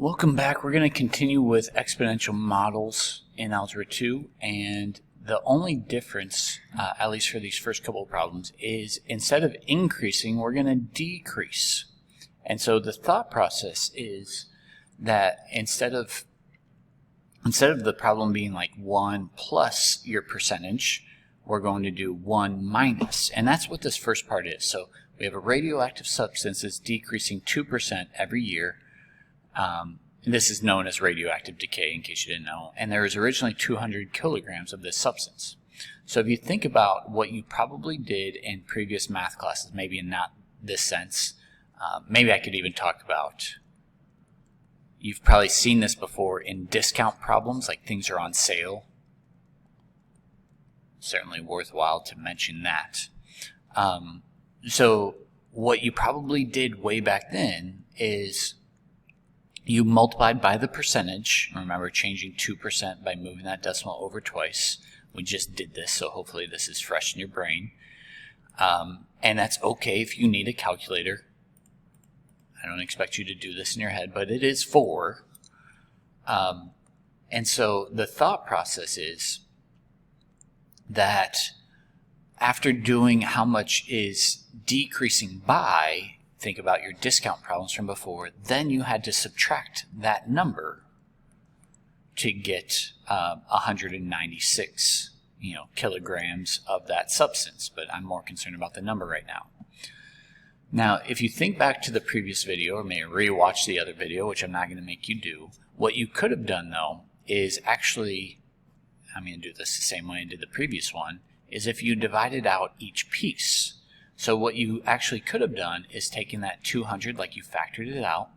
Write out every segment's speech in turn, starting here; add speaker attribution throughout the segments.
Speaker 1: Welcome back. We're going to continue with exponential models in Algebra 2, and the only difference, at least for these first couple of problems, is instead of increasing, we're going to decrease. And so the thought process is that instead of the problem being like 1 plus your percentage, we're going to do 1 minus. And that's what this first part is. So we have a radioactive substance that's decreasing 2% every year. This is known as radioactive decay, in case you didn't know. And there was originally 200 kilograms of this substance. So if you think about what you probably did in previous math classes, maybe in not this sense, maybe I could even talk about, you've probably seen this before in discount problems, like things are on sale. Certainly worthwhile to mention that. So what you probably did way back then is you multiplied by the percentage. Remember, changing 2% by moving that decimal over twice. We just did this, so hopefully this is fresh in your brain. And that's okay if you need a calculator. I don't expect you to do this in your head, but it is for. And so the thought process is that after doing how much is decreasing by, think about your discount problems from before, then you had to subtract that number to get 196 kilograms of that substance. But I'm more concerned about the number right now. Now, if you think back to the previous video, or maybe rewatch the other video, which I'm not going to make you do, what you could have done, though, is actually, I'm going to do this the same way I did the previous one, is if you divided out each piece. So what you actually could have done is taken that 200, like you factored it out,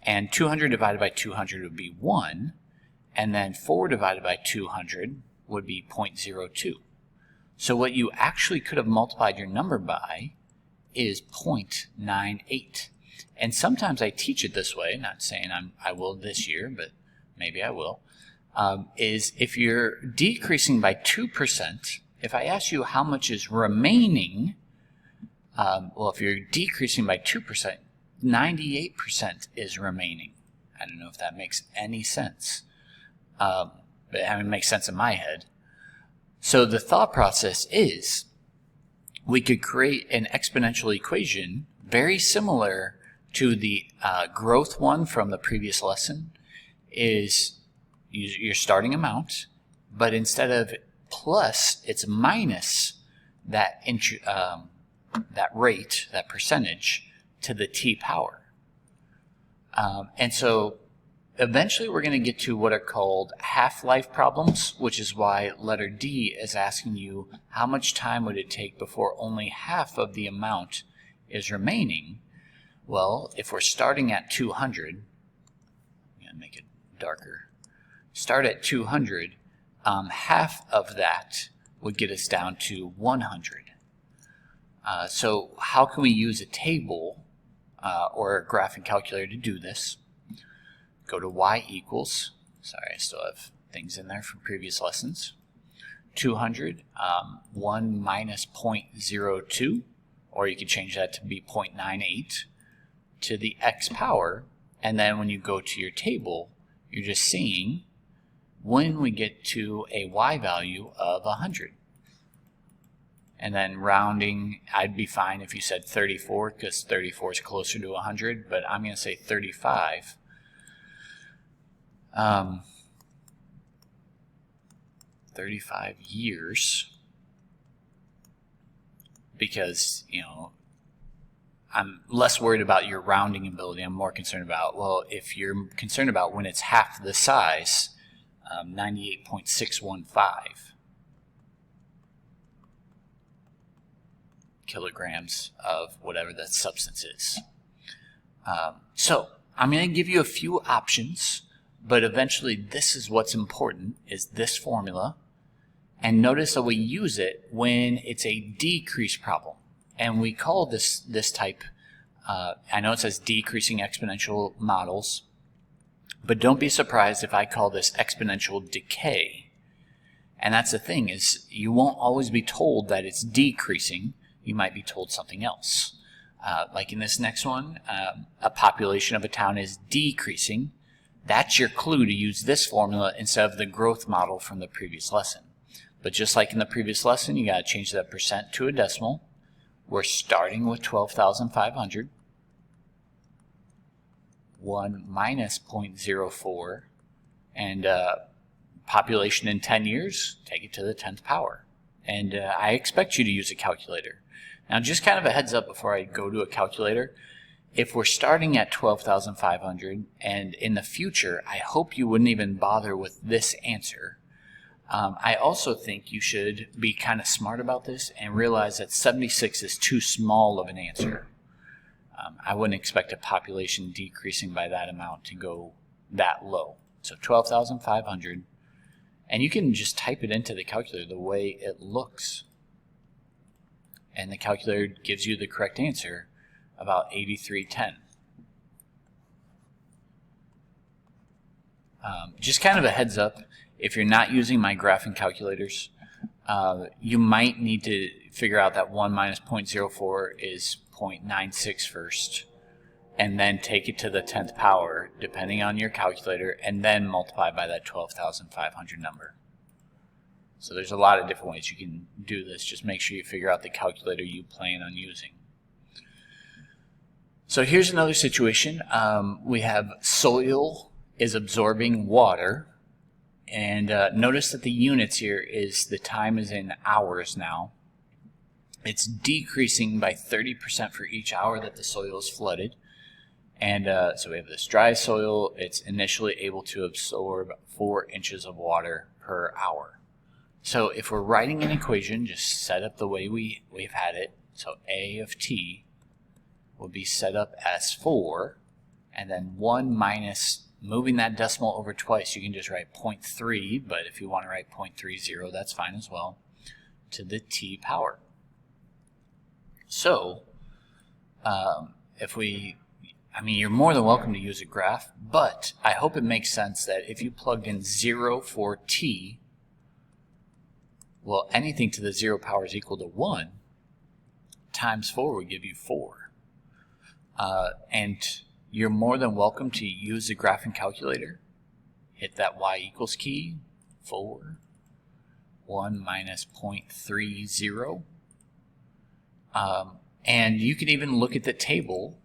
Speaker 1: and 200 divided by 200 would be 1, and then 4 divided by 200 would be 0.02. So what you actually could have multiplied your number by is 0.98. And sometimes I teach it this way, not saying I will this year, but maybe I will, is if you're decreasing by 2%, if I ask you how much is remaining, well, if you're decreasing by 2%, 98% is remaining. I don't know if that makes any sense. But it makes sense in my head. So the thought process is we could create an exponential equation very similar to the growth one from the previous lesson. Is your starting amount, but instead of plus, it's minus that rate, that percentage, to the t power. And so eventually we're going to get to what are called half-life problems, which is why letter D is asking you how much time would it take before only half of the amount is remaining. Well, if we're starting at 200, I'm going to make it darker. Start at 200, half of that would get us down to 100. So how can we use a table or a graphing calculator to do this? Go to y equals, sorry, I still have things in there from previous lessons, 200, 1 minus 0.02, or you could change that to be 0.98, to the x power, and then when you go to your table, you're just seeing when we get to a y value of 100. And then rounding, I'd be fine if you said 34, because 34 is closer to 100, but I'm going to say 35. 35 years, because, I'm less worried about your rounding ability. I'm more concerned about, well, if you're concerned about when it's half the size, 98.615 kilograms of whatever that substance is. So I'm going to give you a few options, but eventually this is what's important, is this formula. And notice that we use it when it's a decrease problem. And we call this type, I know it says decreasing exponential models, but don't be surprised if I call this exponential decay. And that's the thing, is you won't always be told that it's decreasing. You might be told something else. Like in this next one, a population of a town is decreasing. That's your clue to use this formula instead of the growth model from the previous lesson. But just like in the previous lesson, you got to change that percent to a decimal. We're starting with 12,500. 1 minus 0.04. And population in 10 years, take it to the 10th power. And I expect you to use a calculator. Now, just kind of a heads up before I go to a calculator. If we're starting at 12,500 and in the future, I hope you wouldn't even bother with this answer. I also think you should be kind of smart about this and realize that 76 is too small of an answer. I wouldn't expect a population decreasing by that amount to go that low. So 12,500, and you can just type it into the calculator the way it looks. And the calculator gives you the correct answer, about 8310. Just kind of a heads up, if you're not using my graphing calculators, you might need to figure out that 1 minus 0.04 is 0.96 first, and then take it to the 10th power, depending on your calculator, and then multiply by that 12,500 number. So there's a lot of different ways you can do this. Just make sure you figure out the calculator you plan on using. So here's another situation. We have soil is absorbing water. And notice that the units here is the time is in hours now. It's decreasing by 30% for each hour that the soil is flooded. And so we have this dry soil. It's initially able to absorb 4 inches of water per hour. So if we're writing an equation, just set up the way we've had it. So A of t will be set up as 4, and then 1 minus, moving that decimal over twice, you can just write 0.3, but if you want to write 0.30, that's fine as well, to the t power. So you're more than welcome to use a graph, but I hope it makes sense that if you plugged in 0 for t, well, anything to the 0 power is equal to 1 times 4 would give you 4. And you're more than welcome to use the graphing calculator. Hit that y equals key, 4, 1 minus 0.30. And you can even look at the table,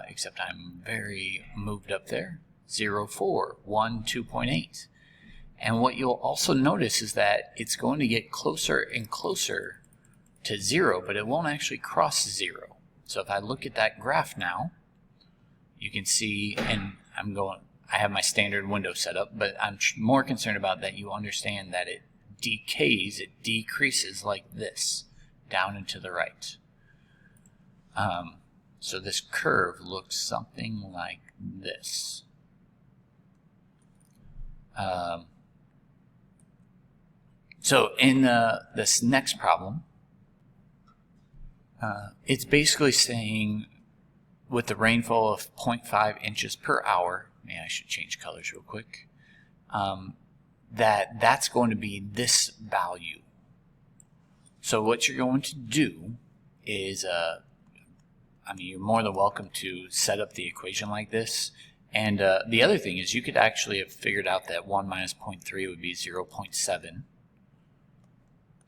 Speaker 1: except I'm very moved up there, 0, 4, 1, 2.8. And what you'll also notice is that it's going to get closer and closer to 0, but it won't actually cross 0. So if I look at that graph now, you can see, and I have my standard window set up, but I'm more concerned about that you understand that it decays, it decreases like this, down and to the right. So this curve looks something like this. So in this next problem, it's basically saying with the rainfall of 0.5 inches per hour, maybe I should change colors real quick, that's going to be this value. So what you're going to do is, you're more than welcome to set up the equation like this. And the other thing is you could actually have figured out that 1 minus 0.3 would be 0.7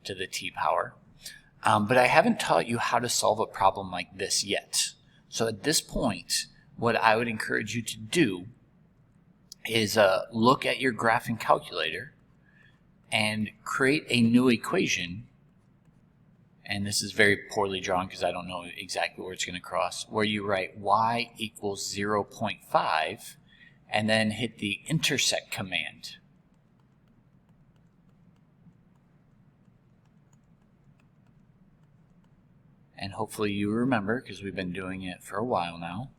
Speaker 1: to the t power. But I haven't taught you how to solve a problem like this yet. So at this point, what I would encourage you to do is look at your graphing calculator and create a new equation. And this is very poorly drawn because I don't know exactly where it's going to cross, where you write y equals 0.5 and then hit the intersect command. And hopefully you remember, because we've been doing it for a while now,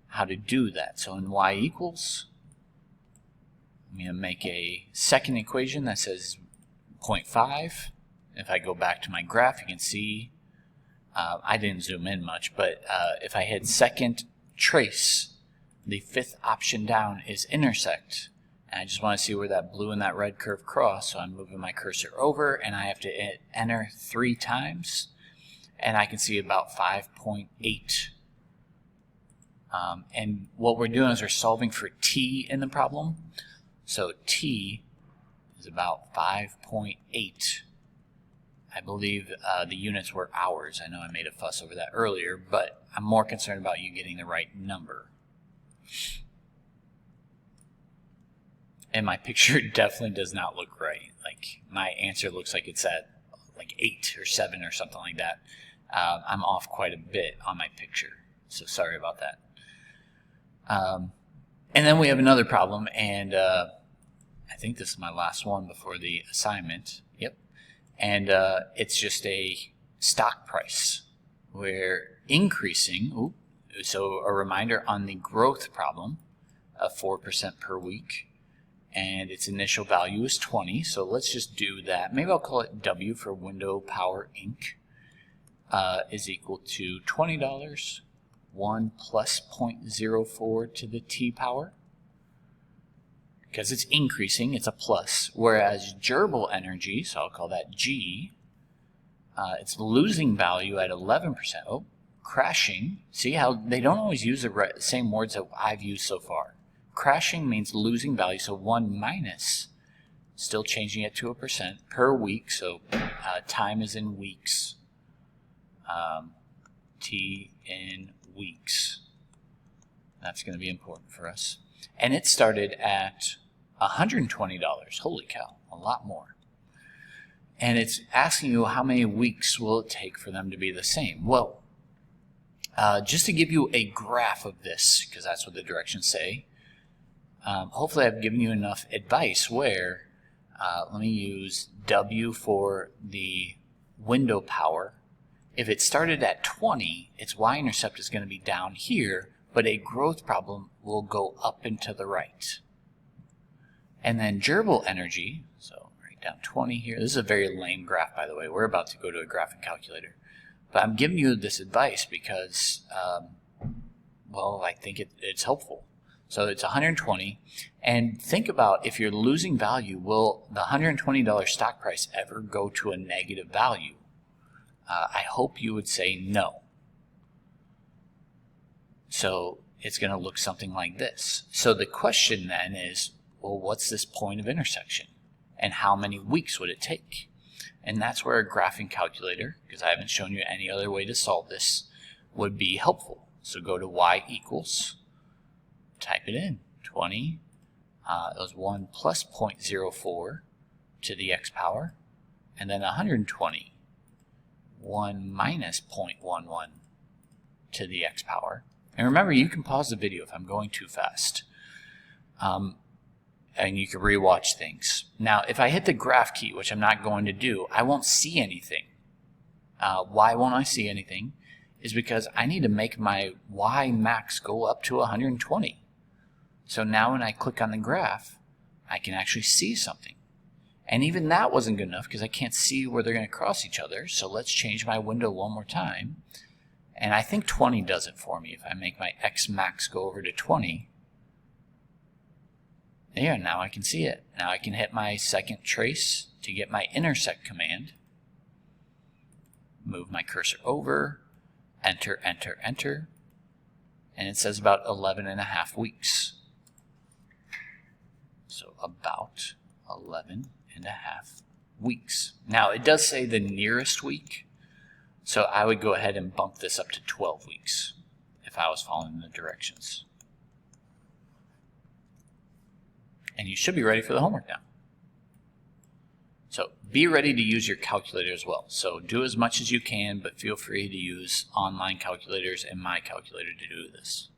Speaker 1: how to do that. So in y equals, I'm going to make a second equation that says 0.5. If I go back to my graph, you can see, I didn't zoom in much, but if I hit second trace, the fifth option down is intersect. And I just want to see where that blue and that red curve cross, so I'm moving my cursor over, and I have to hit enter 3 times. and I can see about 5.8. And what we're doing is we're solving for t in the problem. So t is about 5.8. I believe the units were hours. I know I made a fuss over that earlier, but I'm more concerned about you getting the right number. And my picture definitely does not look right. Like, my answer looks like it's at like 8 or 7 or something like that. I'm off quite a bit on my picture, so sorry about that. And then we have another problem, and I think this is my last one before the assignment. Yep. And it's just a stock price. We're increasing. So a reminder on the growth problem of 4% per week. And its initial value is 20. So let's just do that. Maybe I'll call it W for Window Power Inc. Is equal to $20. 1 plus 0.04 to the T power. Because it's increasing, it's a plus. Whereas gerbil energy, so I'll call that G, it's losing value at 11%. Oh, crashing. See how they don't always use the same words that I've used so far. Crashing means losing value, so 1 minus, still changing it to a percent per week, so time is in weeks. T in weeks. That's going to be important for us. And it started at $120. Holy cow, a lot more. And it's asking you how many weeks will it take for them to be the same. Well, just to give you a graph of this, because that's what the directions say, hopefully I've given you enough advice where, let me use W for the window power. If it started at 20, its y-intercept is going to be down here, but a growth problem will go up and to the right. And then gerbil energy, so write down 20 here. This is a very lame graph, by the way. We're about to go to a graphing calculator. But I'm giving you this advice because, well, I think it's helpful. So it's 120. And think about if you're losing value, will the $120 stock price ever go to a negative value? I hope you would say no. So it's going to look something like this. So the question then is, well, what's this point of intersection? And how many weeks would it take? And that's where a graphing calculator, because I haven't shown you any other way to solve this, would be helpful. So go to y equals, type it in, 20, it was 1 plus 0.04 to the x power, and then 120. 1 minus 0.11 to the x power. And remember, you can pause the video if I'm going too fast. And you can rewatch things. Now, if I hit the graph key, which I'm not going to do, I won't see anything. Why won't I see anything? Is because I need to make my y max go up to 120. So now when I click on the graph, I can actually see something. And even that wasn't good enough because I can't see where they're going to cross each other. So let's change my window one more time. And I think 20 does it for me. If I make my X max go over to 20, there, now I can see it. Now I can hit my second trace to get my intersect command. Move my cursor over, enter, enter, enter. And it says about 11.5 weeks. So about 11.5 weeks. Now it does say the nearest week, so I would go ahead and bump this up to 12 weeks if I was following the directions. And you should be ready for the homework now. So be ready to use your calculator as well. So do as much as you can, but feel free to use online calculators and my calculator to do this.